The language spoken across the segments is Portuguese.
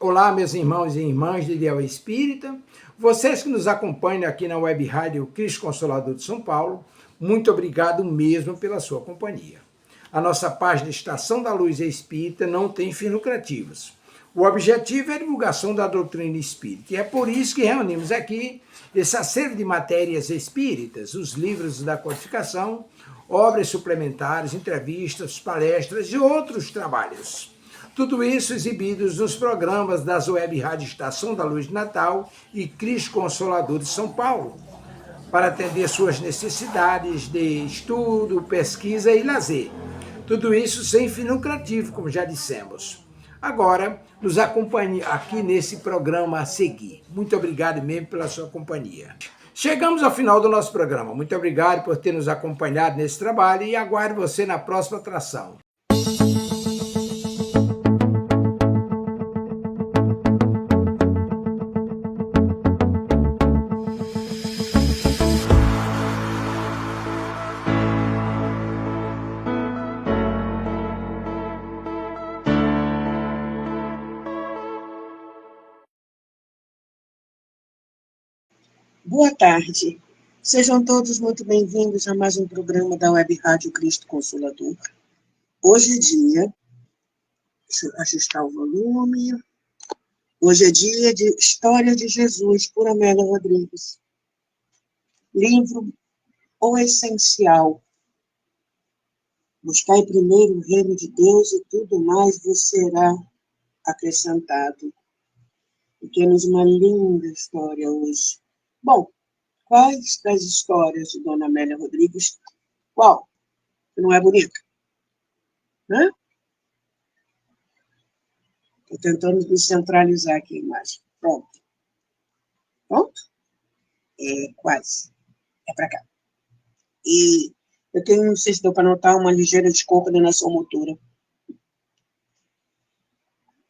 Olá, meus irmãos e irmãs de Ideal Espírita, vocês que nos acompanham aqui na Web Rádio Cristo Consolador de São Paulo, muito obrigado mesmo pela sua companhia. A nossa página Estação da Luz Espírita não tem fins lucrativos. O objetivo é a divulgação da doutrina espírita, e é por isso que reunimos aqui esse acervo de matérias espíritas, os livros da codificação, obras suplementares, entrevistas, palestras e outros trabalhos. Tudo isso exibidos nos programas das Web Rádio Estação da Luz de Natal e Cristo Consolador de São Paulo, para atender suas necessidades de estudo, pesquisa e lazer. Tudo isso sem fim lucrativo, como já dissemos. Agora, nos acompanhe aqui nesse programa a seguir. Muito obrigado mesmo pela sua companhia. Chegamos ao final do nosso programa. Muito obrigado por ter nos acompanhado nesse trabalho e aguardo você na próxima atração. Boa tarde. Sejam todos muito bem-vindos a mais um programa da Web Rádio Cristo Consolador. Hoje é dia, deixa eu ajustar o volume. Hoje é dia de História de Jesus, por Amélia Rodrigues. Livro O Essencial. Buscai primeiro o reino de Deus e tudo mais vos será acrescentado. E temos uma linda história hoje. Bom, quais das histórias de Dona Amélia Rodrigues? Qual? Que não é bonita? Né? Estou tentando me centralizar aqui a imagem. Pronto. Pronto? Quase. É para cá. E eu tenho, não sei se deu para notar, uma ligeira descoordenação motora.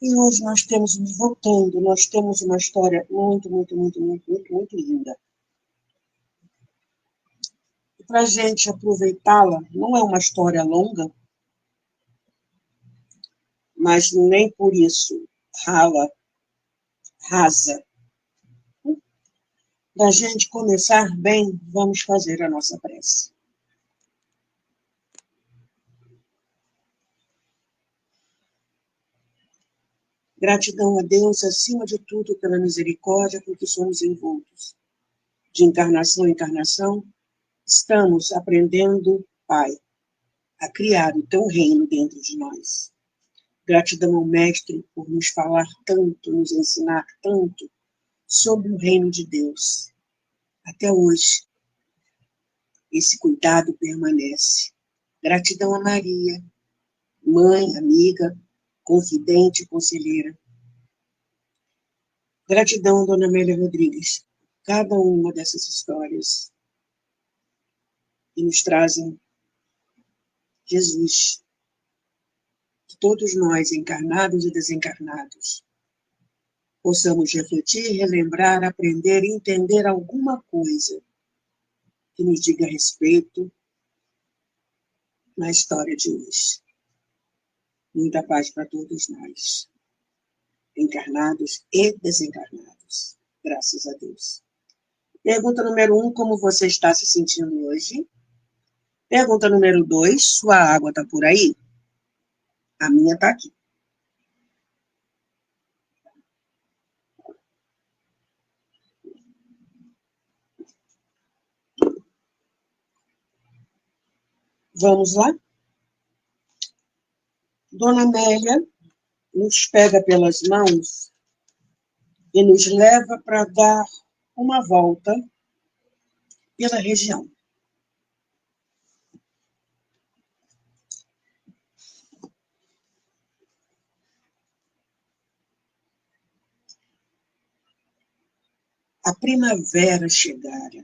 E hoje nós temos, voltando, nós temos uma história muito linda. E para a gente aproveitá-la, não é uma história longa, mas nem por isso rasa. Para a gente começar bem, vamos fazer a nossa prece. Gratidão a Deus, acima de tudo, pela misericórdia com que somos envoltos. De encarnação em encarnação, estamos aprendendo, Pai, a criar o Teu reino dentro de nós. Gratidão ao Mestre por nos falar tanto, nos ensinar tanto sobre o reino de Deus. Até hoje, esse cuidado permanece. Gratidão a Maria, mãe, amiga, confidente, conselheira. Gratidão, Dona Amélia Rodrigues, cada uma dessas histórias que nos trazem Jesus. Que todos nós, encarnados e desencarnados, possamos refletir, relembrar, aprender e entender alguma coisa que nos diga respeito na história de hoje. Muita paz para todos nós, encarnados e desencarnados. Graças a Deus. Pergunta número 1, como você está se sentindo hoje? Pergunta número 2, sua água está por aí? A minha está aqui. Vamos lá? Dona Amélia nos pega pelas mãos e nos leva para dar uma volta pela região. A primavera chegara.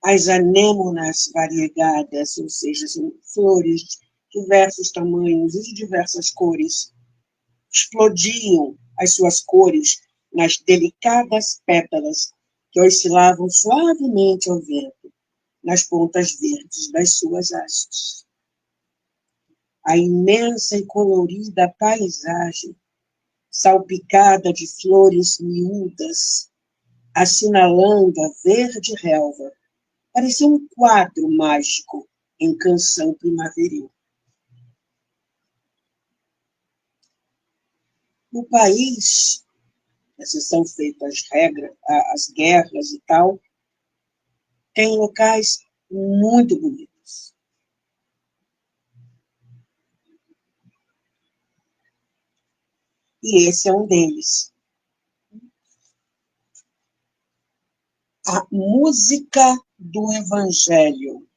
As anêmonas variegadas, ou seja, são flores de diversos tamanhos e de diversas cores, explodiam as suas cores nas delicadas pétalas que oscilavam suavemente ao vento, nas pontas verdes das suas hastes. A imensa e colorida paisagem salpicada de flores miúdas, assinalando a verde relva. Parecia um quadro mágico em canção primaveril. No país, essas são feitas regras, as guerras e tal, tem locais muito bonitos. E esse é um deles. A música do Evangelho.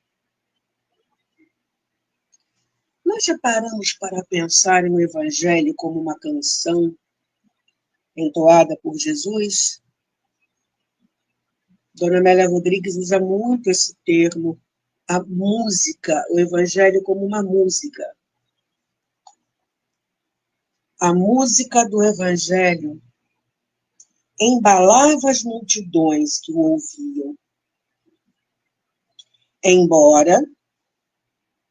Nós já paramos para pensar em o Evangelho como uma canção entoada por Jesus? Dona Amélia Rodrigues usa muito esse termo, a música, o Evangelho como uma música. A música do Evangelho embalava as multidões que o ouviam. Embora,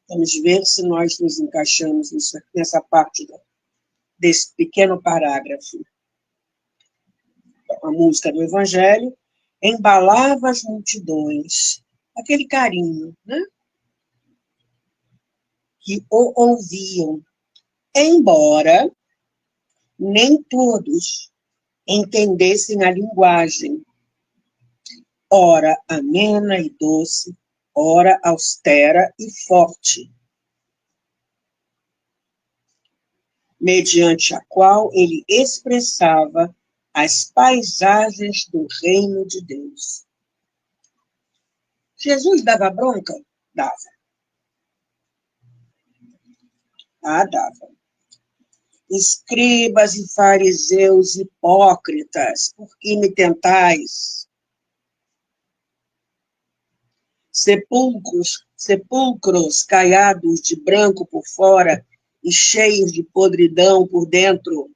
vamos ver se nós nos encaixamos nessa parte desse pequeno parágrafo. A música do Evangelho embalava as multidões, aquele carinho, né? Que o ouviam, embora nem todos entendessem a linguagem, ora amena e doce, ora austera e forte, mediante a qual ele expressava as paisagens do reino de Deus. Jesus dava bronca? Dava. Dava. Escribas e fariseus hipócritas, por que me tentais? Sepulcros caiados de branco por fora e cheios de podridão por dentro.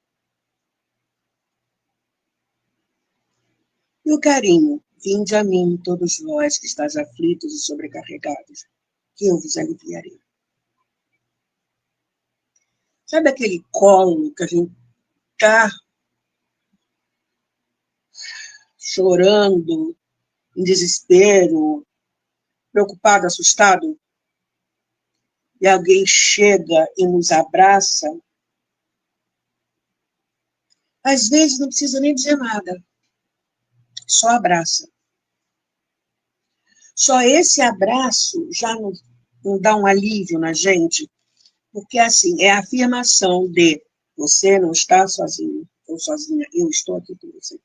E o carinho, vinde a mim, todos vós que estáis aflitos e sobrecarregados, que eu vos aliviarei. Sabe aquele colo que a gente está chorando, em desespero, preocupado, assustado, e alguém chega e nos abraça? Às vezes não precisa nem dizer nada, só abraça. Só esse abraço já não dá um alívio na gente, porque assim, é a afirmação de você não está sozinho ou sozinha, eu estou aqui com você.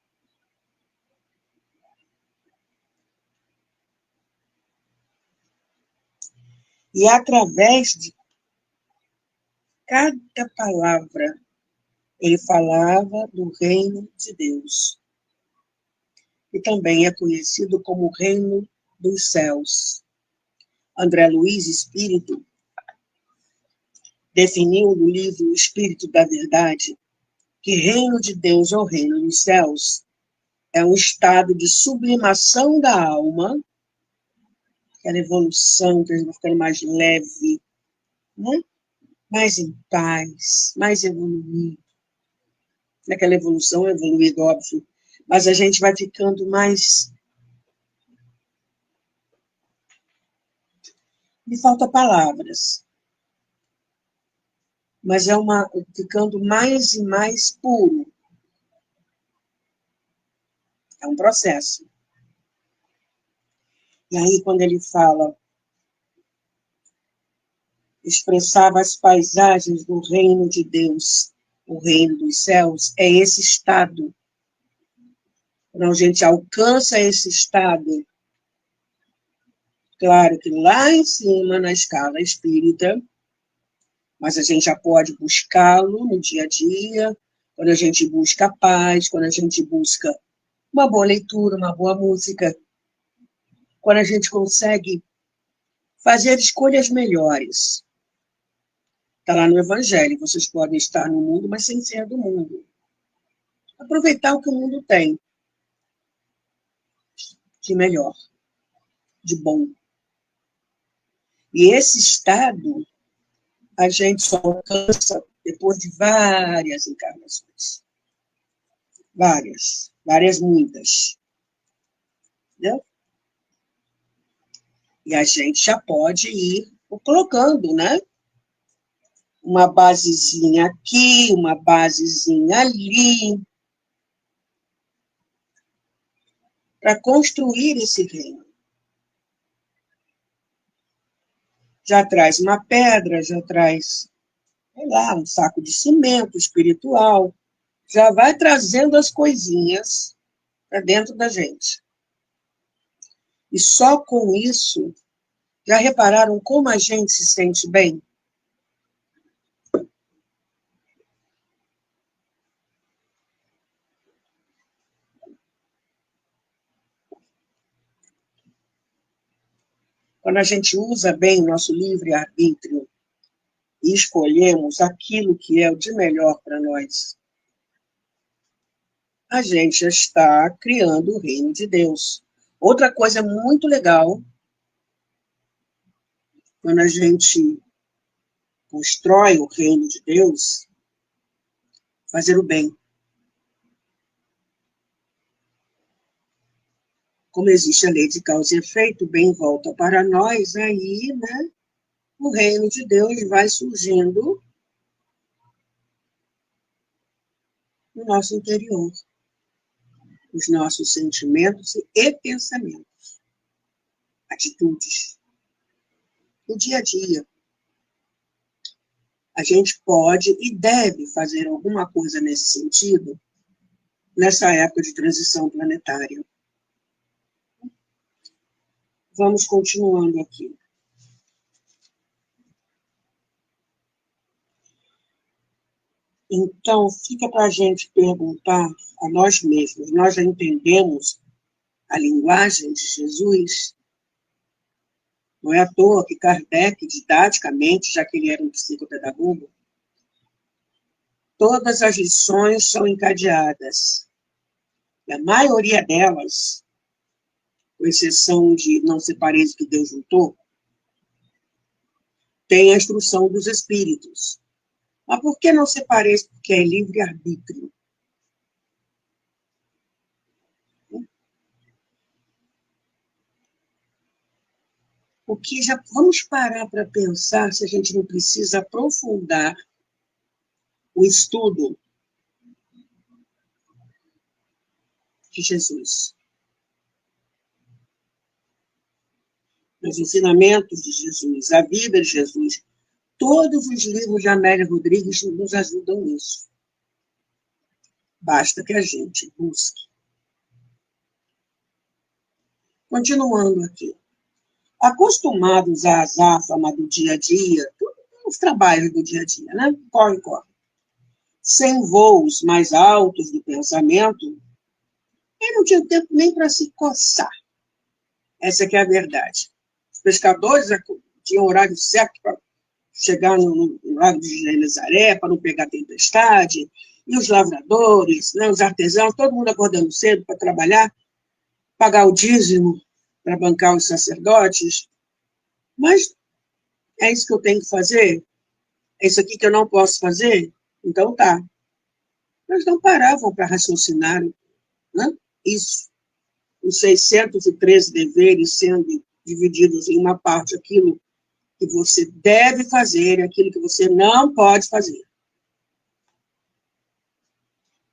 E através de cada palavra, ele falava do reino de Deus. E também é conhecido como o reino dos céus. André Luiz, espírito, definiu no livro O Espírito da Verdade que reino de Deus ou reino dos céus é um estado de sublimação da alma, aquela evolução que a gente vai ficando mais leve, né? Mais em paz, mais evoluído. Naquela evolução, evoluído, óbvio, mas a gente vai ficando mais... Me falta palavras. Mas ficando mais e mais puro. É um processo. E aí, quando ele fala, expressava as paisagens do reino de Deus, o reino dos céus, é esse estado. Quando a gente alcança esse estado, claro que lá em cima, na escala espírita, mas a gente já pode buscá-lo no dia a dia, quando a gente busca a paz, quando a gente busca uma boa leitura, uma boa música, quando a gente consegue fazer escolhas melhores. Está lá no Evangelho, vocês podem estar no mundo, mas sem ser do mundo. Aproveitar o que o mundo tem de melhor, de bom. E esse estado a gente só alcança depois de várias encarnações. várias muitas. Entendeu? E a gente já pode ir colocando, né? Uma basezinha aqui, uma basezinha ali, para construir esse reino. Já traz uma pedra, já traz, sei lá, um saco de cimento espiritual, já vai trazendo as coisinhas para dentro da gente. E só com isso, já repararam como a gente se sente bem? Quando a gente usa bem nosso livre-arbítrio e escolhemos aquilo que é o de melhor para nós, a gente já está criando o reino de Deus. Outra coisa muito legal, quando a gente constrói o reino de Deus, fazer o bem. Como existe a lei de causa e efeito, o bem volta para nós, aí, né, o reino de Deus vai surgindo no nosso interior, os nossos sentimentos e pensamentos, atitudes. No dia a dia, a gente pode e deve fazer alguma coisa nesse sentido nessa época de transição planetária. Vamos continuando aqui. Então, fica para a gente perguntar a nós mesmos, nós já entendemos a linguagem de Jesus? Não é à toa que Kardec, didaticamente, já que ele era um psicopedagogo, todas as lições são encadeadas. E a maioria delas, com exceção de não separeis o que Deus juntou, tem a instrução dos espíritos. Mas por que não separeis? Porque é livre-arbítrio. O que já vamos parar para pensar se a gente não precisa aprofundar o estudo de Jesus. Os ensinamentos de Jesus, a vida de Jesus. Todos os livros de Amélia Rodrigues nos ajudam nisso. Basta que a gente busque. Continuando aqui. Acostumados à azáfama do dia a dia, os trabalhos do dia a dia, né? Corre. Sem voos mais altos do pensamento, ele não tinha tempo nem para se coçar. Essa que é a verdade. Os pescadores tinham horário certo para chegar no lago de Genezaré, para não pegar tempestade, e os lavradores, né, os artesãos, todo mundo acordando cedo para trabalhar, pagar o dízimo para bancar os sacerdotes. Mas é isso que eu tenho que fazer? É isso aqui que eu não posso fazer? Então tá. Mas não paravam para raciocinar, né? Isso. Os 613 deveres sendo divididos em uma parte, aquilo que você deve fazer e aquilo que você não pode fazer.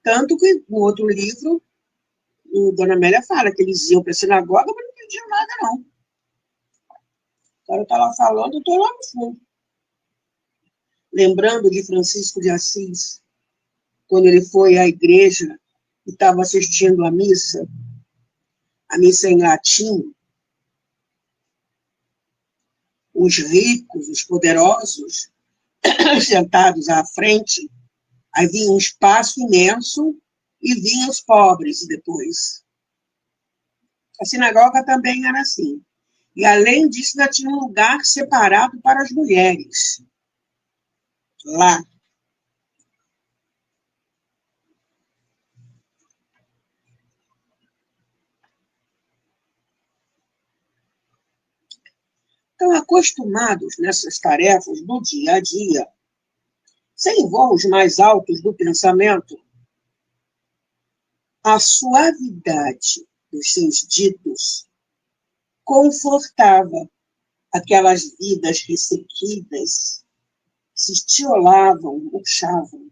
Tanto que no outro livro, Dona Amélia fala que eles iam para a sinagoga, mas não pediam nada, não. O cara está lá falando, eu estou lá no fundo. Lembrando de Francisco de Assis, quando ele foi à igreja e estava assistindo a missa em latim, os ricos, os poderosos, sentados à frente, havia um espaço imenso e vinham os pobres depois. A sinagoga também era assim. E, além disso, ainda tinha um lugar separado para as mulheres. Lá. Então, acostumados nessas tarefas do dia a dia, sem voos mais altos do pensamento, A suavidade dos seus ditos confortava aquelas vidas ressequidas, se estiolavam, murchavam,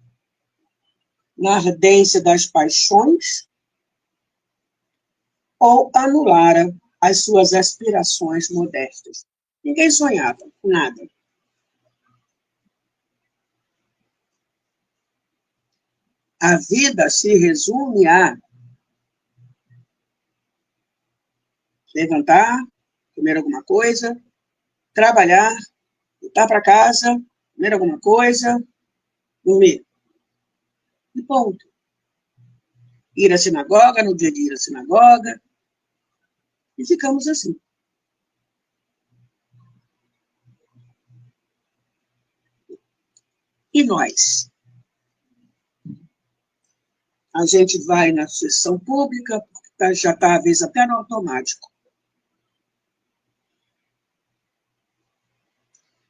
na ardência das paixões ou anulara as suas aspirações modestas. Ninguém sonhava com nada. A vida se resume a levantar, comer alguma coisa, trabalhar, voltar para casa, comer alguma coisa, dormir. E ponto. Ir à sinagoga, no dia de ir à sinagoga, e ficamos assim. E nós? A gente vai na sessão pública, porque já está, às vezes, até no automático.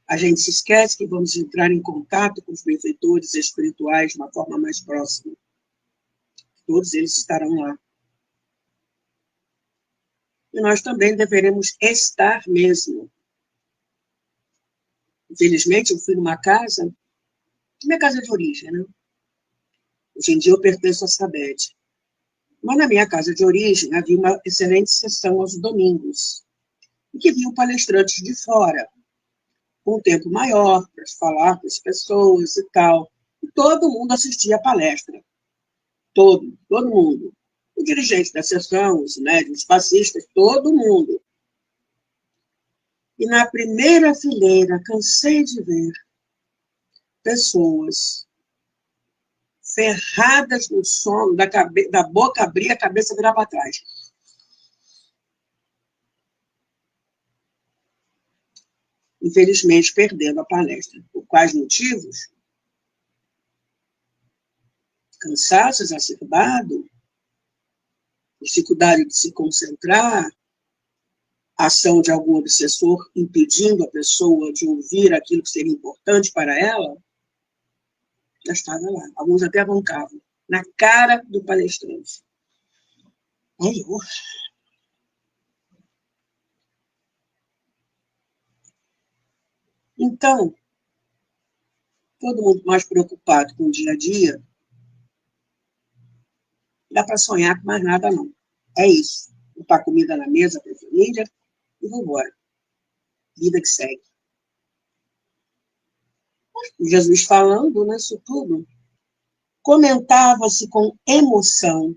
A gente se esquece que vamos entrar em contato com os benfeitores espirituais de uma forma mais próxima. Todos eles estarão lá. E nós também deveremos estar mesmo. Infelizmente, eu fui numa casa, minha casa de origem, né? Hoje em dia eu pertenço à SABED. Mas na minha casa de origem havia uma excelente sessão aos domingos, em que vinham palestrantes de fora, com um tempo maior para falar com as pessoas e tal. E todo mundo assistia à palestra. Todo mundo. O dirigente da sessão, os médicos, os passistas, todo mundo. E na primeira fileira, cansei de ver pessoas ferradas no sono, da boca abrir, a cabeça virar para trás. Infelizmente, perdendo a palestra. Por quais motivos? Cansaço exacerbado, dificuldade de se concentrar, ação de algum obsessor impedindo a pessoa de ouvir aquilo que seria importante para ela, já estava lá. Alguns até roncavam na cara do palestrante. Então, todo mundo mais preocupado com o dia a dia, não dá para sonhar com mais nada, não. É isso. Botar comida na mesa para a família e vamos embora. Vida que segue. Jesus falando nisso tudo, comentava-se com emoção,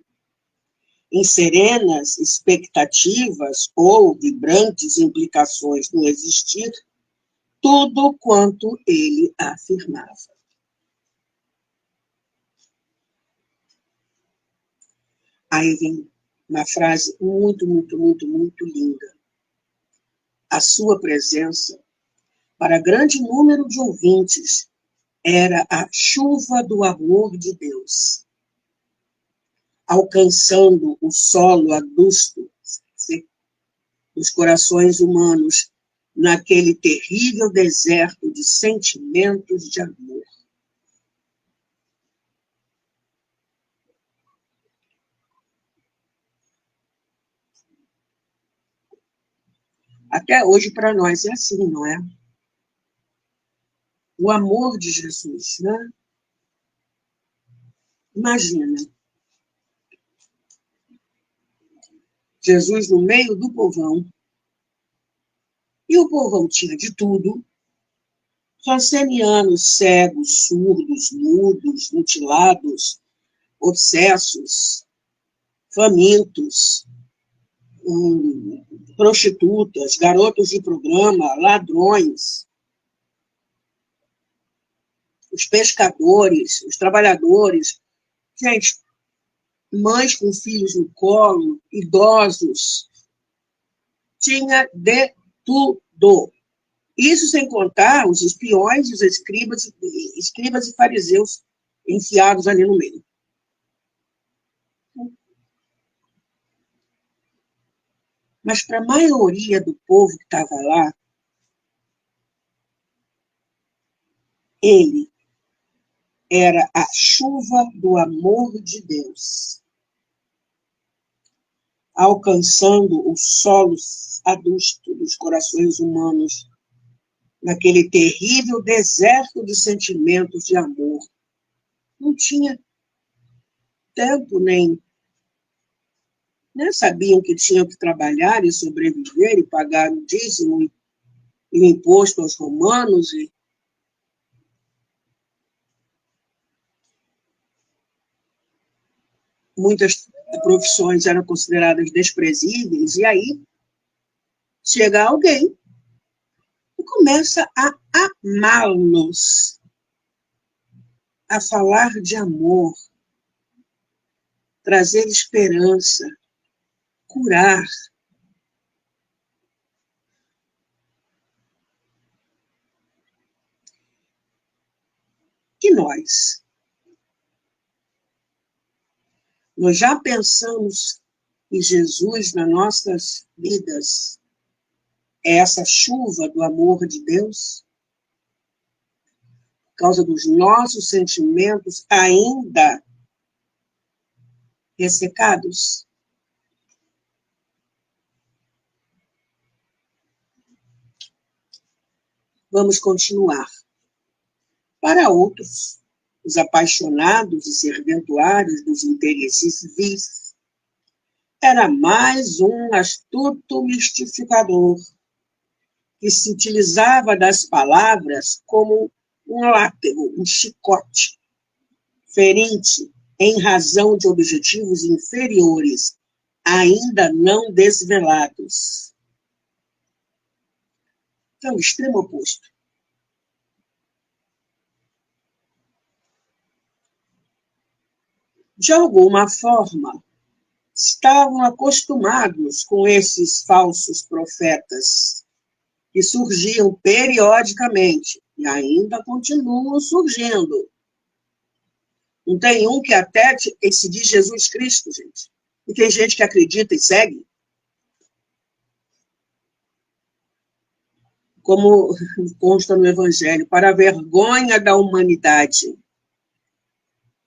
em serenas expectativas ou vibrantes implicações no existir, tudo quanto ele afirmava. Aí vem uma frase muito, muito, muito, muito linda. A sua presença, para grande número de ouvintes, era a chuva do amor de Deus, alcançando o solo adusto dos corações humanos naquele terrível deserto de sentimentos de amor. Até hoje, para nós, é assim, não é? O amor de Jesus, né? Imagina, Jesus no meio do povão, e o povão tinha de tudo, rancenianos, cegos, surdos, mudos, mutilados, obsessos, famintos, prostitutas, garotos de programa, ladrões, os pescadores, os trabalhadores, gente, mães com filhos no colo, idosos, tinha de tudo. Isso sem contar os espiões, os escribas e fariseus enfiados ali no meio. Mas para a maioria do povo que estava lá, ele era a chuva do amor de Deus. alcançando o solo adusto dos corações humanos, naquele terrível deserto de sentimentos de amor. Não tinha tempo nem sabiam que tinham que trabalhar e sobreviver e pagar o dízimo e o imposto aos romanos. E muitas profissões eram consideradas desprezíveis. E aí chega alguém e começa a amá-los, a falar de amor, trazer esperança, curar. E nós? Nós já pensamos em Jesus nas nossas vidas? É essa chuva do amor de Deus? Por causa dos nossos sentimentos ainda ressecados? Vamos continuar. Para outros, os apaixonados e serventuários dos interesses vis, era mais um astuto mistificador que se utilizava das palavras como um látego, um chicote, ferente em razão de objetivos inferiores, ainda não desvelados. Então, o extremo oposto. De alguma forma, estavam acostumados com esses falsos profetas, que surgiam periodicamente e ainda continuam surgindo. Não tem um que até se diz Jesus Cristo, gente. E tem gente que acredita e segue. Como consta no Evangelho, para a vergonha da humanidade,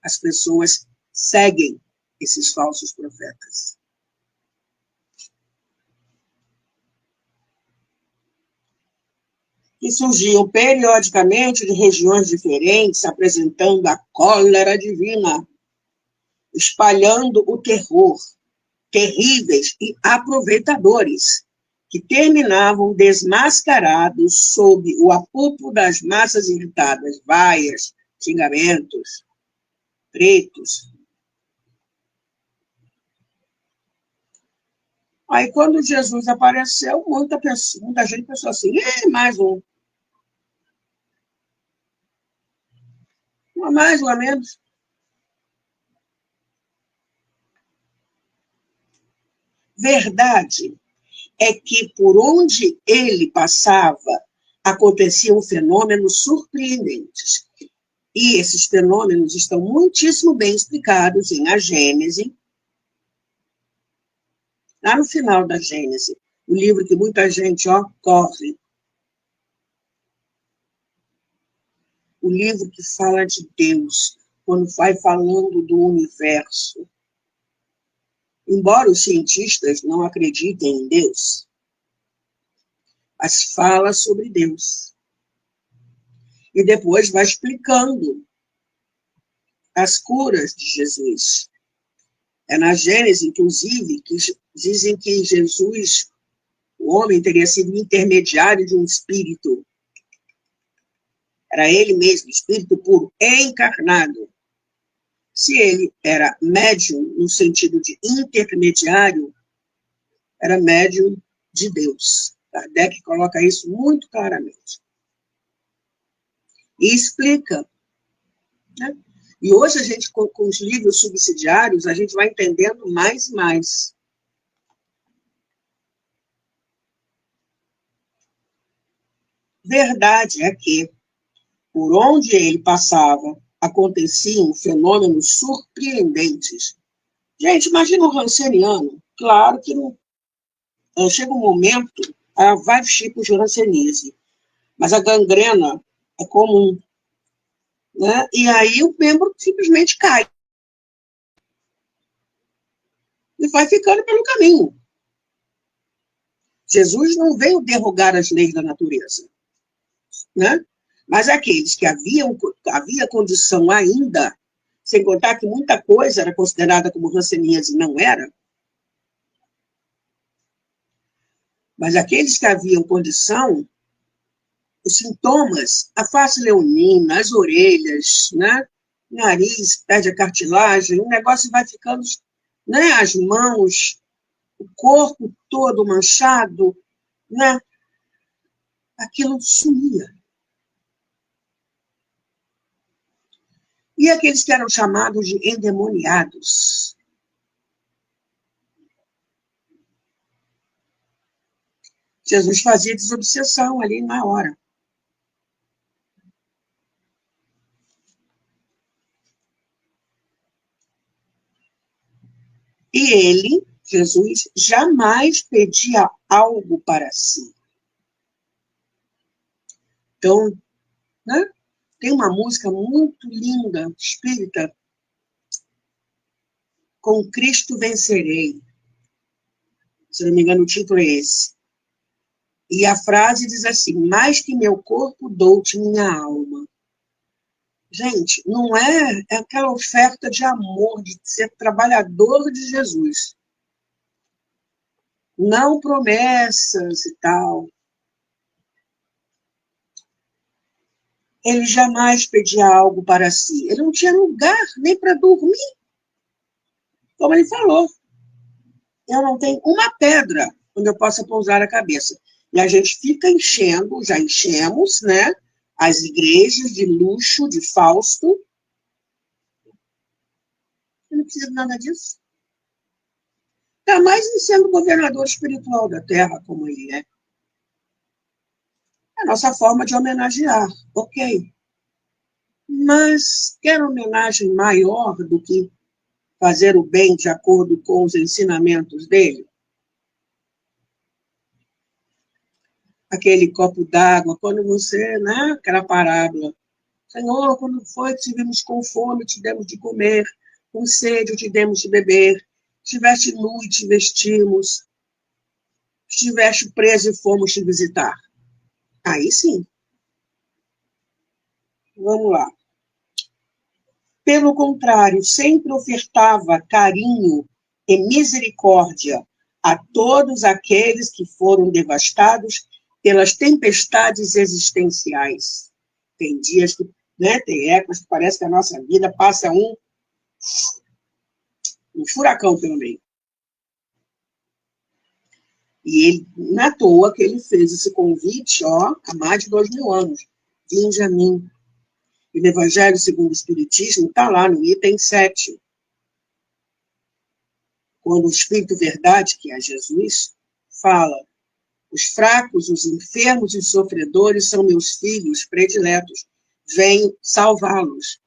as pessoas seguem esses falsos profetas. Que surgiam periodicamente de regiões diferentes, apresentando a cólera divina, espalhando o terror, terríveis e aproveitadores, que terminavam desmascarados sob o apuplo das massas irritadas, vaias, xingamentos, gritos. Aí, quando Jesus apareceu, muita gente pensou assim, mais um. Um a mais, um a menos. Verdade é que, por onde ele passava, aconteciam fenômenos surpreendentes. E esses fenômenos estão muitíssimo bem explicados em A Gênese, lá no final da Gênese, o livro que muita gente corre. O livro que fala de Deus, quando vai falando do universo. Embora os cientistas não acreditem em Deus, mas fala sobre Deus. E depois vai explicando as curas de Jesus. É na Gênese, inclusive, que dizem que Jesus, o homem, teria sido intermediário de um espírito. Era ele mesmo, espírito puro, encarnado. Se ele era médium, no sentido de intermediário, era médium de Deus. Kardec coloca isso muito claramente. E explica. Né? E hoje a gente, com os livros subsidiários, a gente vai entendendo mais e mais. Verdade é que, por onde ele passava, aconteciam fenômenos surpreendentes. Gente, imagina um ranceniano. Claro que não, chega um momento, há vários tipos de rancenise, mas a gangrena é comum. Né? E aí o membro simplesmente cai. e vai ficando pelo caminho. Jesus não veio derrogar as leis da natureza, né? Mas aqueles que havia condição ainda, sem contar que muita coisa era considerada como ranceníase e não era, mas aqueles que haviam condição, os sintomas, a face leonina, as orelhas, né? Nariz, perde a cartilagem, o negócio vai ficando, né? As mãos, o corpo todo manchado, né? Aquilo sumia. E aqueles que eram chamados de endemoniados. Jesus fazia desobsessão ali na hora. E ele, Jesus, jamais pedia algo para si. Então, né? Tem uma música muito linda, espírita, Com Cristo Vencerei. Se não me engano, o título é esse. E a frase diz assim, mais que meu corpo, dou-te minha alma. Gente, não é aquela oferta de amor, de ser trabalhador de Jesus. Não promessas e tal. Ele jamais pedia algo para si. Ele não tinha lugar nem para dormir. Como ele falou, eu não tenho uma pedra onde eu possa pousar a cabeça. E a gente fica enchendo, já enchemos, né? As igrejas de luxo, de Fausto. Eu não precisa de nada disso. Ainda mais em sendo governador espiritual da Terra, como ele é. É a nossa forma de homenagear, ok. Mas quer homenagem maior do que fazer o bem de acordo com os ensinamentos dele? Aquele copo d'água, quando você, né, aquela parábola, Senhor, quando foi que estivemos com fome, te demos de comer, com sede, te demos de beber, estiveste nu e te vestimos, estiveste preso e fomos te visitar. Aí sim. Vamos lá. Pelo contrário, sempre ofertava carinho e misericórdia a todos aqueles que foram devastados pelas tempestades existenciais. Tem dias que, né, tem épocas que parece que a nossa vida passa um furacão pelo meio. E ele, não é à toa que ele fez esse convite, ó, há mais de 2000 anos. Vinde a mim. E no Evangelho segundo o Espiritismo está lá no item 7. Quando o Espírito Verdade, que é Jesus, fala, os fracos, os enfermos e os sofredores são meus filhos prediletos. Venho salvá-los.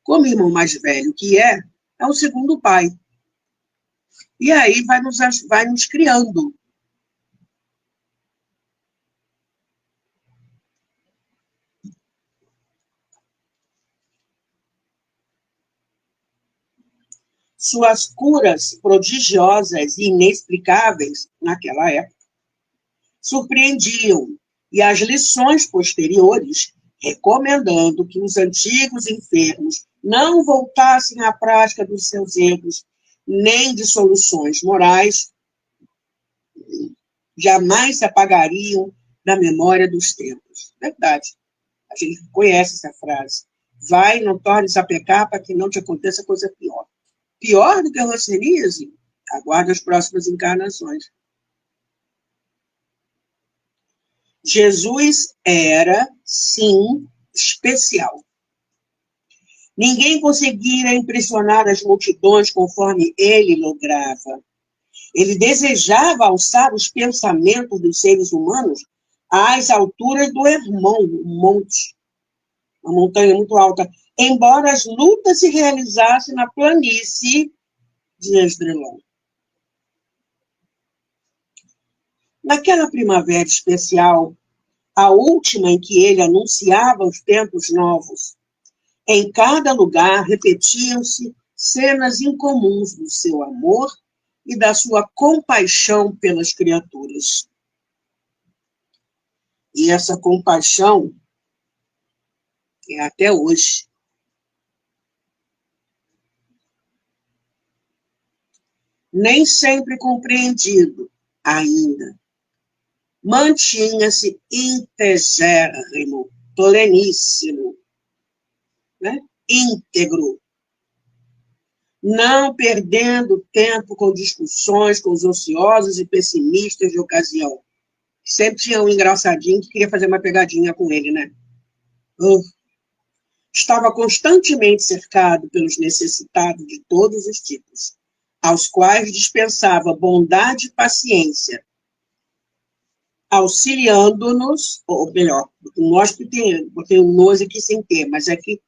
Como o irmão mais velho que é o segundo pai. E aí vai nos criando. Suas curas prodigiosas e inexplicáveis, naquela época, surpreendiam, e as lições posteriores, recomendando que os antigos enfermos não voltassem à prática dos seus erros, nem de soluções morais, jamais se apagariam da memória dos tempos. Verdade. A gente conhece essa frase. Vai, não tornes a pecar para que não te aconteça coisa pior. Pior do que a ranceníase? Aguarde as próximas encarnações. Jesus era, sim, especial. Ninguém conseguira impressionar as multidões conforme ele lograva. Ele desejava alçar os pensamentos dos seres humanos às alturas do Hermon, um monte, uma montanha muito alta, embora as lutas se realizassem na planície de Esdrelon. Naquela primavera especial, a última em que ele anunciava os tempos novos, em cada lugar repetiam-se cenas incomuns do seu amor e da sua compaixão pelas criaturas. E essa compaixão é até hoje. Nem sempre compreendido ainda, mantinha-se integérrimo, pleníssimo, né? Íntegro, não perdendo tempo com discussões com os ociosos e pessimistas de ocasião. Sempre tinha um engraçadinho que queria fazer uma pegadinha com ele, né? Estava constantemente cercado pelos necessitados de todos os tipos, aos quais dispensava bondade e paciência, auxiliando-nos, ou melhor, nós que botei um nós aqui sem ter, mas é que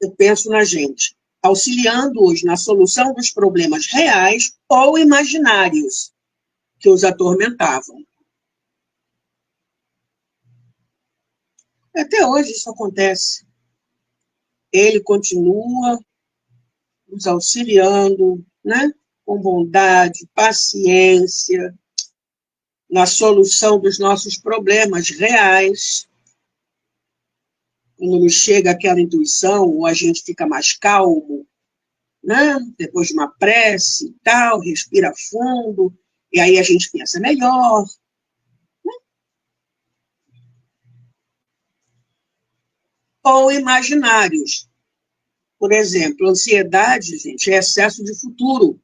eu penso na gente, auxiliando-os na solução dos problemas reais ou imaginários que os atormentavam. Até hoje isso acontece. Ele continua nos auxiliando, né? Com bondade, paciência, na solução dos nossos problemas reais. Quando nos chega aquela intuição, ou a gente fica mais calmo, né? Depois de uma prece e tal, respira fundo, e aí a gente pensa melhor. Né? Ou imaginários. Por exemplo, ansiedade, gente, é excesso de futuro.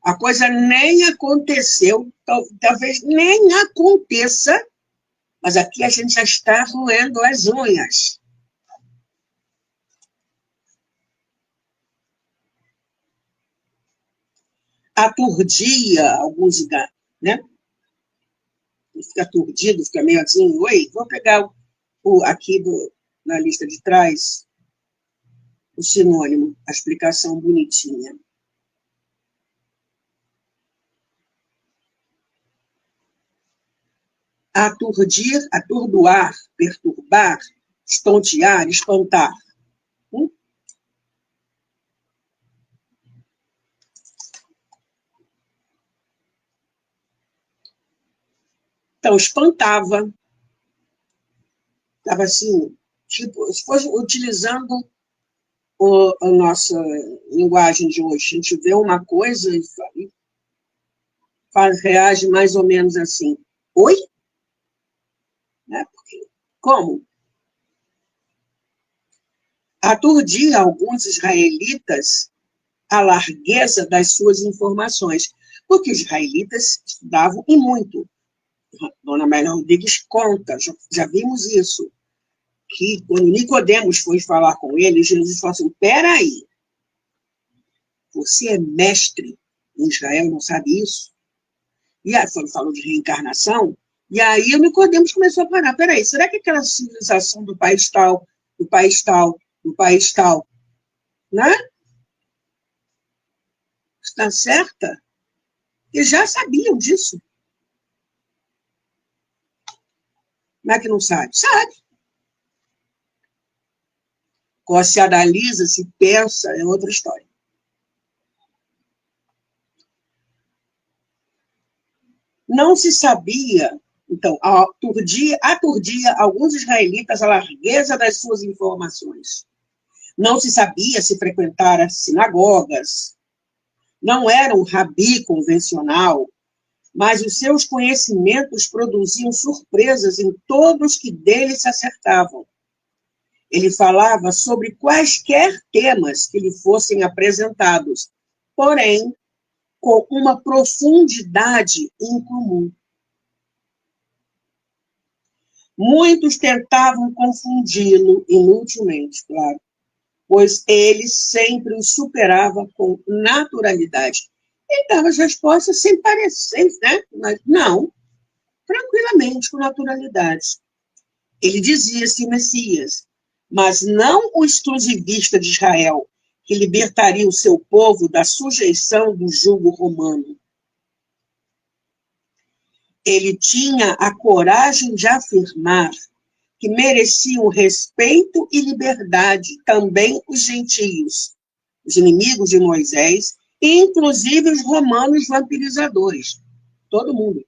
A coisa nem aconteceu, talvez nem aconteça, mas aqui a gente já está roendo as unhas. Aturdia alguns, né? Fica aturdido, fica meio assim, oi, vou pegar aqui na lista de trás o sinônimo, a explicação bonitinha. Aturdir, atordoar, perturbar, estontear, espantar. Então, espantava. Estava assim, tipo, se fosse utilizando a nossa linguagem de hoje, a gente vê uma coisa e reage mais ou menos assim. Oi? Né? Porque, como? Aturdia alguns israelitas a largueza das suas informações, porque os israelitas estudavam e muito. Dona Maria Rodrigues conta, já vimos isso, que quando Nicodemos foi falar com ele, Jesus falou assim, peraí, você é mestre em Israel, não sabe isso? E aí falou de reencarnação, e aí o Nicodemos começou a parar, peraí, será que aquela civilização do país tal, do país tal, do país tal, né? Está certa? Eles já sabiam disso. Como é que não sabe? Sabe. Quando se analisa, se pensa, é outra história. Não se sabia, então, aturdia alguns israelitas a largueza das suas informações. Não se sabia se frequentar as sinagogas. Não era um rabi convencional, mas os seus conhecimentos produziam surpresas em todos que dele se acertavam. Ele falava sobre quaisquer temas que lhe fossem apresentados, porém, com uma profundidade incomum. Muitos tentavam confundi-lo inutilmente, claro, pois ele sempre o superava com naturalidade. Ele dava as respostas sem parecer, né? Mas não, tranquilamente, com naturalidade. Ele dizia-se o Messias, mas não o exclusivista de Israel, que libertaria o seu povo da sujeição do jugo romano. Ele tinha a coragem de afirmar que mereciam respeito e liberdade também os gentios, os inimigos de Moisés, inclusive os romanos vampirizadores. Todo mundo.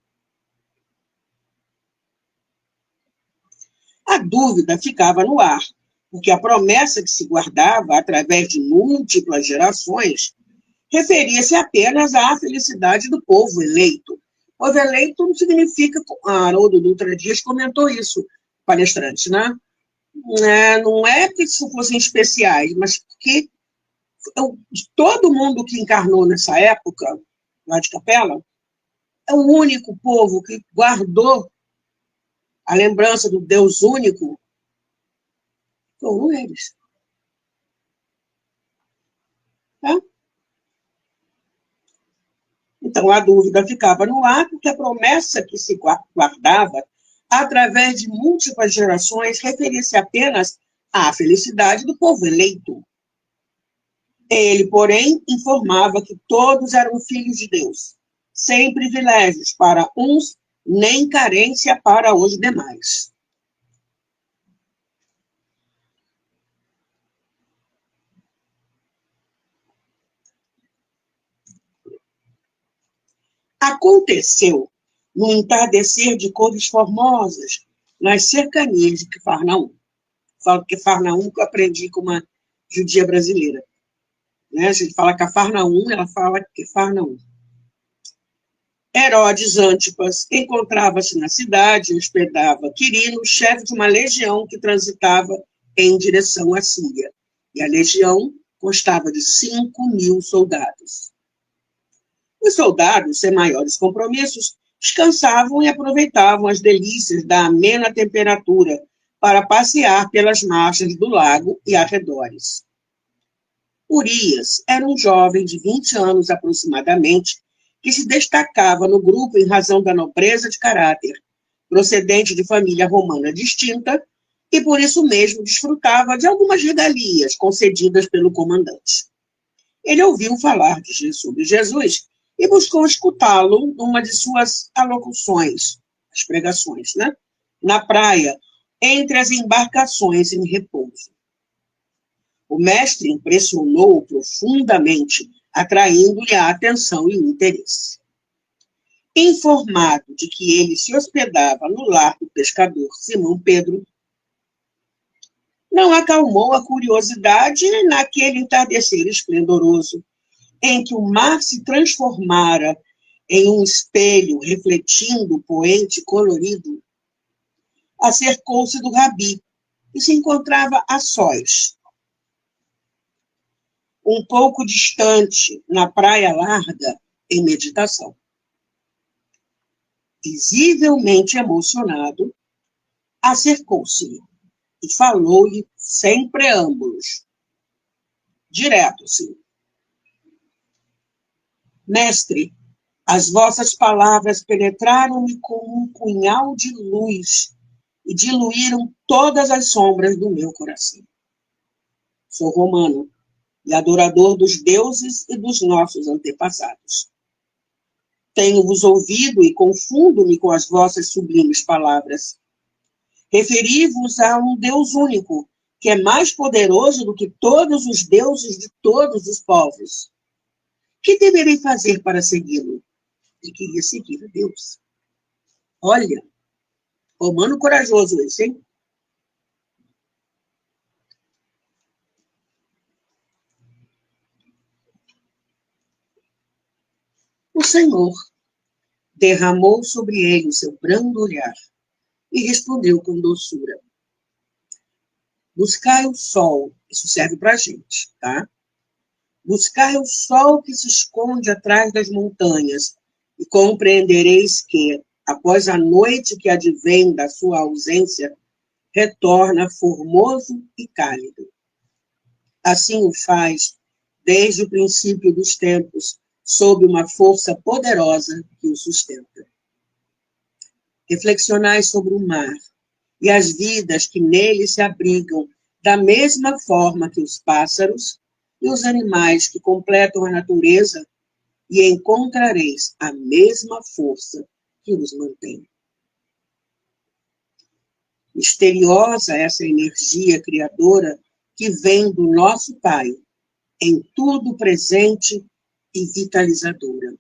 A dúvida ficava no ar, porque a promessa que se guardava através de múltiplas gerações referia-se apenas à felicidade do povo eleito. Povo eleito não significa, Haroldo Dutra Dias comentou isso, palestrante, né? Não é que isso fossem especiais, mas porque todo mundo que encarnou nessa época, lá de Capela, é o único povo que guardou a lembrança do Deus único, foram eles. Tá? Então, a dúvida ficava no ar, porque a promessa que se guardava através de múltiplas gerações referia-se apenas à felicidade do povo eleito. Ele, porém, informava que todos eram filhos de Deus, sem privilégios para uns, nem carência para os demais. Aconteceu no entardecer de cores formosas, nas cercanias de Cafarnaum. Falo que Cafarnaum que eu aprendi com uma judia brasileira. Né? A gente fala Cafarnaum, ela fala Cafarnaum. Herodes Antipas encontrava-se na cidade e hospedava Quirino, chefe de uma legião que transitava em direção à Síria. E a legião constava de 5.000 soldados. Os soldados, sem maiores compromissos, descansavam e aproveitavam as delícias da amena temperatura para passear pelas margens do lago e arredores. Urias era um jovem de 20 anos aproximadamente, que se destacava no grupo em razão da nobreza de caráter, procedente de família romana distinta, e por isso mesmo desfrutava de algumas regalias concedidas pelo comandante. Ele ouviu falar sobre Jesus e buscou escutá-lo numa de suas alocuções, as pregações, né? Na praia, entre as embarcações em repouso. O mestre impressionou-o profundamente, atraindo-lhe a atenção e o interesse. Informado de que ele se hospedava no lar do pescador Simão Pedro, não acalmou a curiosidade naquele entardecer esplendoroso, em que o mar se transformara em um espelho refletindo o poente colorido, acercou-se do rabi e se encontrava a sós, um pouco distante, na praia larga, em meditação. Visivelmente emocionado, acercou-se e falou-lhe sem preâmbulos. Direto, sim. Mestre, as vossas palavras penetraram-me como um punhal de luz e diluíram todas as sombras do meu coração. Sou romano e adorador dos deuses e dos nossos antepassados. Tenho-vos ouvido e confundo-me com as vossas sublimes palavras. Referi-vos a um Deus único, que é mais poderoso do que todos os deuses de todos os povos. Que deverei fazer para segui-lo? E queria seguir a Deus. Olha, romano corajoso esse, hein? O Senhor derramou sobre ele o seu brando olhar e respondeu com doçura. Buscai o sol, isso serve para a gente, tá? Buscai o sol que se esconde atrás das montanhas e compreendereis que, após a noite que advém da sua ausência, retorna formoso e cálido. Assim o faz, desde o princípio dos tempos, sob uma força poderosa que o sustenta. Reflexionai sobre o mar e as vidas que nele se abrigam, da mesma forma que os pássaros e os animais que completam a natureza, e encontrareis a mesma força que os mantém. Misteriosa essa energia criadora que vem do nosso Pai em tudo presente e vitalizadora.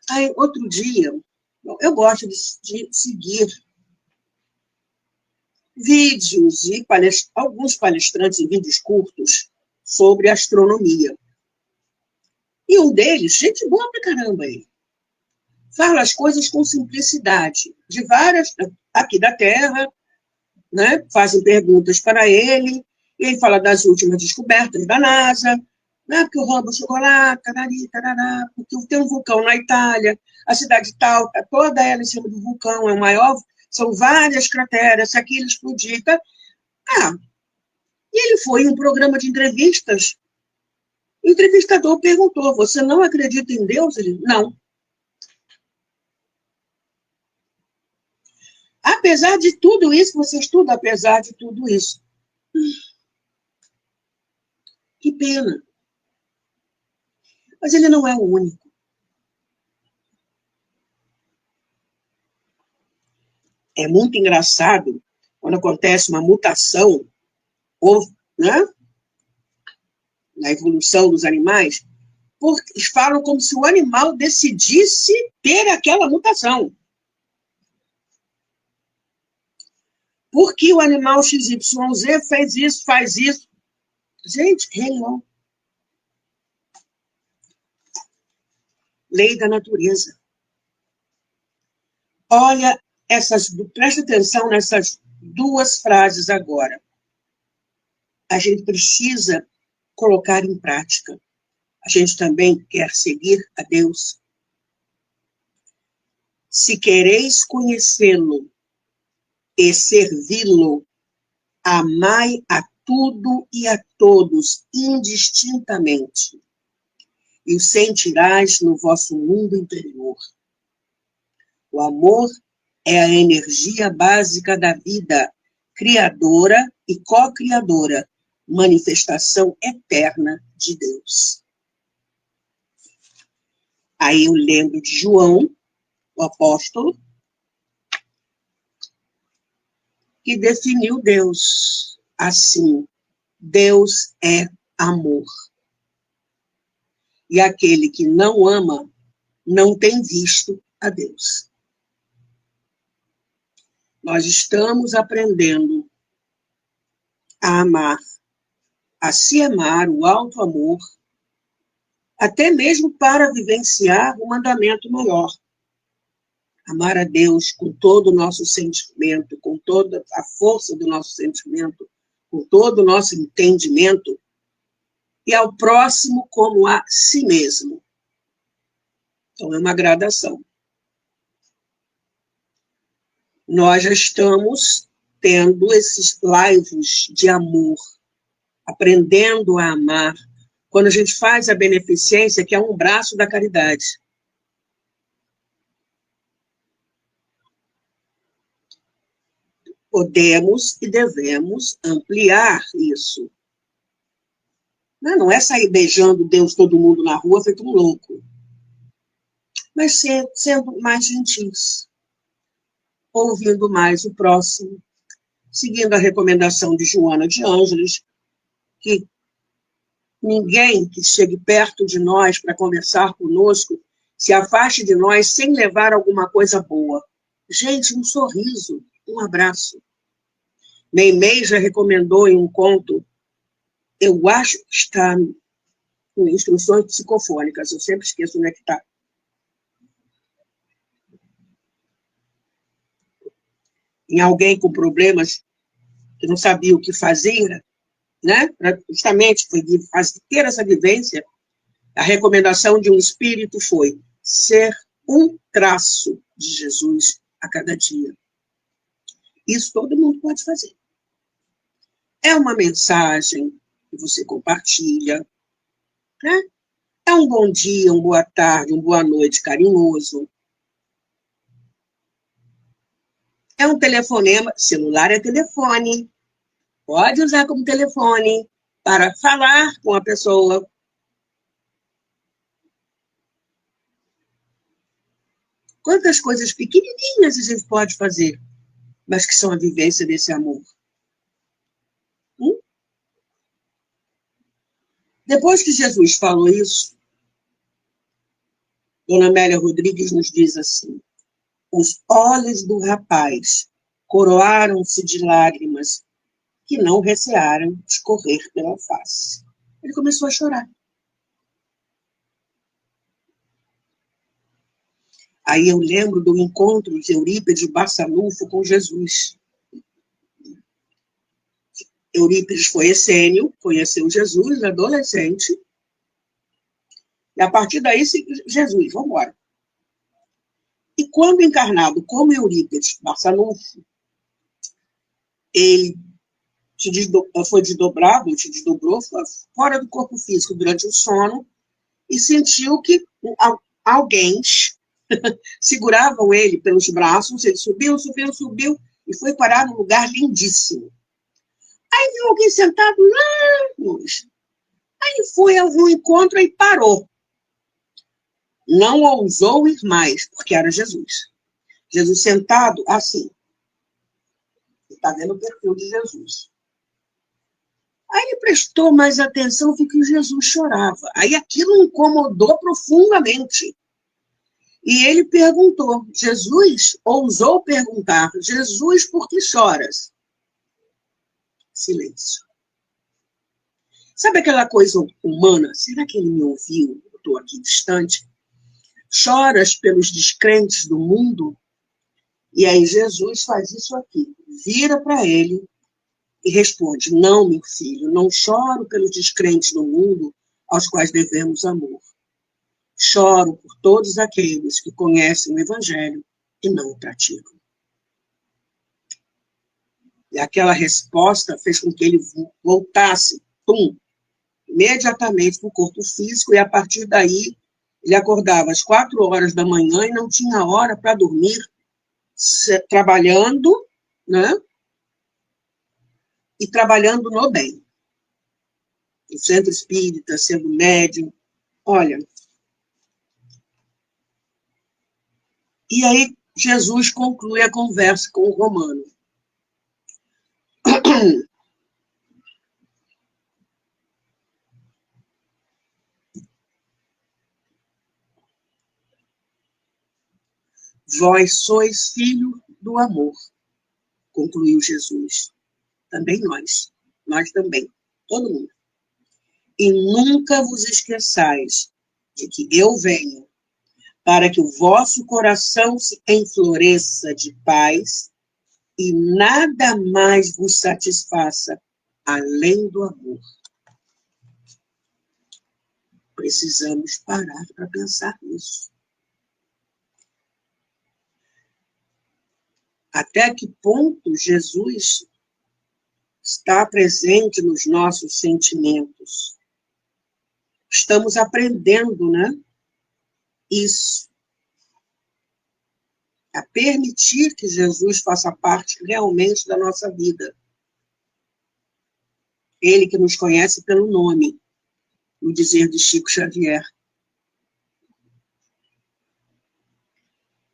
Aí, outro dia, eu gosto de seguir vídeos e alguns palestrantes em vídeos curtos sobre astronomia. E um deles, gente boa pra caramba aí, fala as coisas com simplicidade, de várias, aqui da Terra, né? Fazem perguntas para ele, e ele fala das últimas descobertas da NASA, né? Porque o Hubble chegou lá, tarari, tarará, porque tem um vulcão na Itália, a cidade tal, está toda ela em cima do vulcão, é o maior, são várias crateras, se aquilo explodir, tá? E ele foi em um programa de entrevistas, o entrevistador perguntou, você não acredita em Deus? Ele, não. Apesar de tudo isso, você estuda apesar de tudo isso. Que pena. Mas ele não é o único. É muito engraçado quando acontece uma mutação, ou, né, na evolução dos animais, porque eles falam como se o animal decidisse ter aquela mutação. Porque o animal XYZ fez isso, faz isso. Gente, hello. Lei da natureza. Olha, presta atenção nessas duas frases agora. A gente precisa colocar em prática. A gente também quer seguir a Deus. Se quereis conhecê-lo e servi-lo, amai a tudo e a todos indistintamente, e o sentirás no vosso mundo interior. O amor é a energia básica da vida, criadora e co-criadora, manifestação eterna de Deus. Aí eu lembro de João, o apóstolo, que definiu Deus assim: Deus é amor. E aquele que não ama não tem visto a Deus. Nós estamos aprendendo a amar, a se amar, o alto amor, até mesmo para vivenciar o mandamento maior. Amar a Deus com todo o nosso sentimento, com toda a força do nosso sentimento, com todo o nosso entendimento, e ao próximo como a si mesmo. Então, é uma gradação. Nós já estamos tendo esses lives de amor, aprendendo a amar, quando a gente faz a beneficência, que é um braço da caridade. Podemos e devemos ampliar isso. Não é sair beijando Deus todo mundo na rua, feito um louco. Mas sendo mais gentis, ouvindo mais o próximo, seguindo a recomendação de Joana de Ângeles, que ninguém que chegue perto de nós para conversar conosco se afaste de nós sem levar alguma coisa boa. Gente, um sorriso, um abraço. Meimei já recomendou em um conto, eu acho que está em Instruções Psicofônicas, eu sempre esqueço onde é que está. Em alguém com problemas que não sabia o que fazer, né? Justamente foi ter essa vivência, a recomendação de um espírito foi ser um traço de Jesus a cada dia. Isso todo mundo pode fazer. É uma mensagem que você compartilha, né? É um bom dia, uma boa tarde, uma boa noite carinhoso. É um telefonema, celular é telefone. Pode usar como telefone para falar com a pessoa. Quantas coisas pequenininhas a gente pode fazer, mas que são a vivência desse amor. Depois que Jesus falou isso, Dona Amélia Rodrigues nos diz assim: os olhos do rapaz coroaram-se de lágrimas que não recearam escorrer pela face. Ele começou a chorar. Aí eu lembro do encontro de Eurípides Barçanufo com Jesus. Eurípides foi essênio, conheceu Jesus, adolescente, e a partir daí, Jesus, vamos embora. E quando encarnado como Eurípides Barçanufo, ele foi desdobrou, foi fora do corpo físico durante o sono, e sentiu que alguém seguravam ele pelos braços, ele subiu, e foi parar num lugar lindíssimo. Aí viu alguém sentado lá longe. Aí foi ao encontro e parou. Não ousou ir mais, porque era Jesus. Jesus sentado assim. Você está vendo o perfil de Jesus. Aí ele prestou mais atenção, viu que Jesus chorava. Aí aquilo incomodou profundamente. E ele perguntou, Jesus ousou perguntar, Jesus, por que choras? Silêncio. Sabe aquela coisa humana? Será que ele me ouviu? Eu estou aqui distante. Choras pelos descrentes do mundo? E aí Jesus faz isso aqui. Vira para ele e responde, não, meu filho, não choro pelos descrentes do mundo aos quais devemos amor. Choro por todos aqueles que conhecem o Evangelho e não o praticam. E aquela resposta fez com que ele voltasse, imediatamente para o corpo físico, e a partir daí ele acordava às 4 horas da manhã e não tinha hora para dormir, trabalhando, né? E trabalhando no bem. No centro espírita, sendo médium. Olha. E aí Jesus conclui a conversa com o Romano. Vós sois filho do amor, concluiu Jesus. Também nós também, todo mundo. E nunca vos esqueçais de que eu venho para que o vosso coração se enfloresça de paz e nada mais vos satisfaça além do amor. Precisamos parar para pensar nisso. Até que ponto Jesus está presente nos nossos sentimentos? Estamos aprendendo, né? Isso. A permitir que Jesus faça parte realmente da nossa vida. Ele que nos conhece pelo nome, no dizer de Chico Xavier.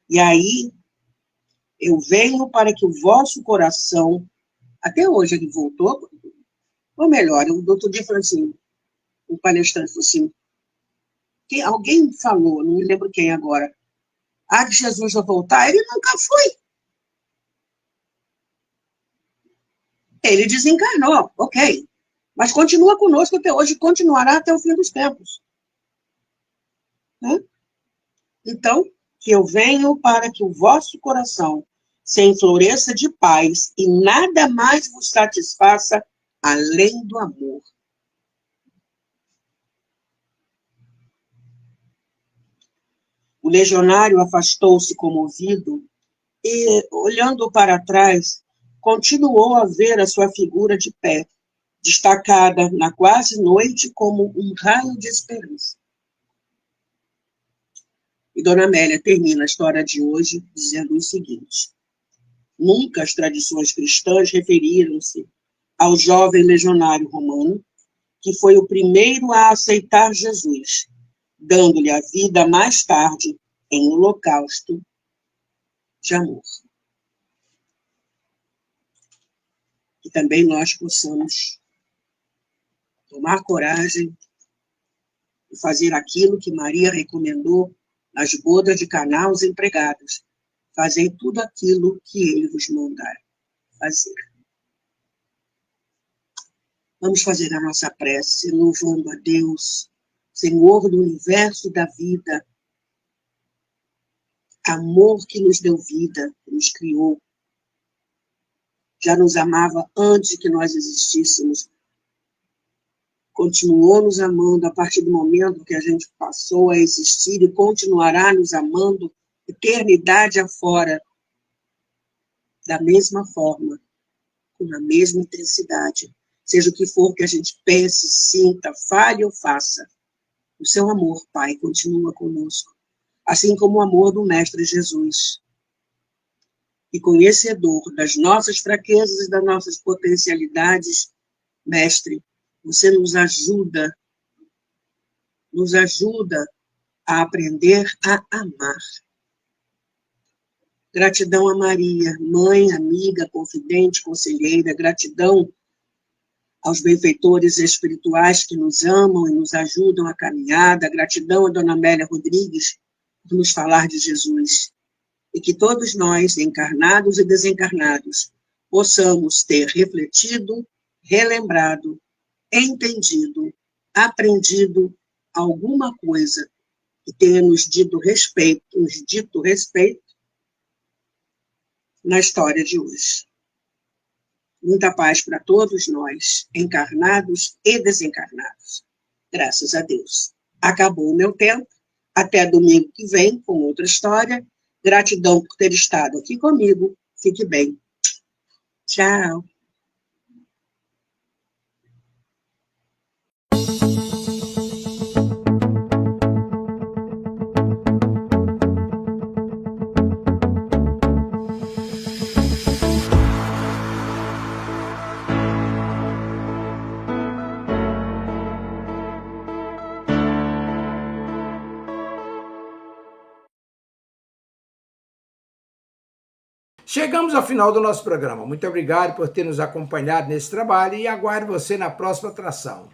E aí, eu venho para que o vosso coração, até hoje ele voltou, ou melhor, o outro dia falou assim, um palestrante falou assim, alguém falou, não me lembro quem agora, que Jesus vai voltar, ele nunca foi. Ele desencarnou, ok, mas continua conosco até hoje, continuará até o fim dos tempos. Né? Então, que eu venho para que o vosso coração se enfloresça de paz e nada mais vos satisfaça além do amor. O legionário afastou-se comovido e, olhando para trás, continuou a ver a sua figura de pé, destacada na quase noite como um raio de esperança. E Dona Amélia termina a história de hoje dizendo o seguinte: nunca as tradições cristãs referiram-se ao jovem legionário romano, que foi o primeiro a aceitar Jesus, dando-lhe a vida mais tarde em holocausto de amor. Que também nós possamos tomar coragem e fazer aquilo que Maria recomendou nas bodas de Caná aos empregados. Fazei tudo aquilo que ele vos mandar fazer. Vamos fazer a nossa prece, louvando a Deus, Senhor do universo e da vida, amor que nos deu vida, que nos criou, já nos amava antes que nós existíssemos, continuou nos amando a partir do momento que a gente passou a existir e continuará nos amando eternidade afora, da mesma forma, com a mesma intensidade, seja o que for que a gente pense, sinta, fale ou faça. O seu amor, Pai, continua conosco, assim como o amor do Mestre Jesus. E conhecedor das nossas fraquezas e das nossas potencialidades, Mestre, você nos ajuda a aprender a amar. Gratidão a Maria, mãe, amiga, confidente, conselheira, gratidão aos benfeitores espirituais que nos amam e nos ajudam a caminhada, gratidão a Dona Amélia Rodrigues por nos falar de Jesus. E que todos nós, encarnados e desencarnados, possamos ter refletido, relembrado, entendido, aprendido alguma coisa que tenha nos dito respeito na história de hoje. Muita paz para todos nós, encarnados e desencarnados. Graças a Deus. Acabou o meu tempo. Até domingo que vem com outra história. Gratidão por ter estado aqui comigo. Fique bem. Tchau. Chegamos ao final do nosso programa. Muito obrigado por ter nos acompanhado nesse trabalho e aguardo você na próxima atração.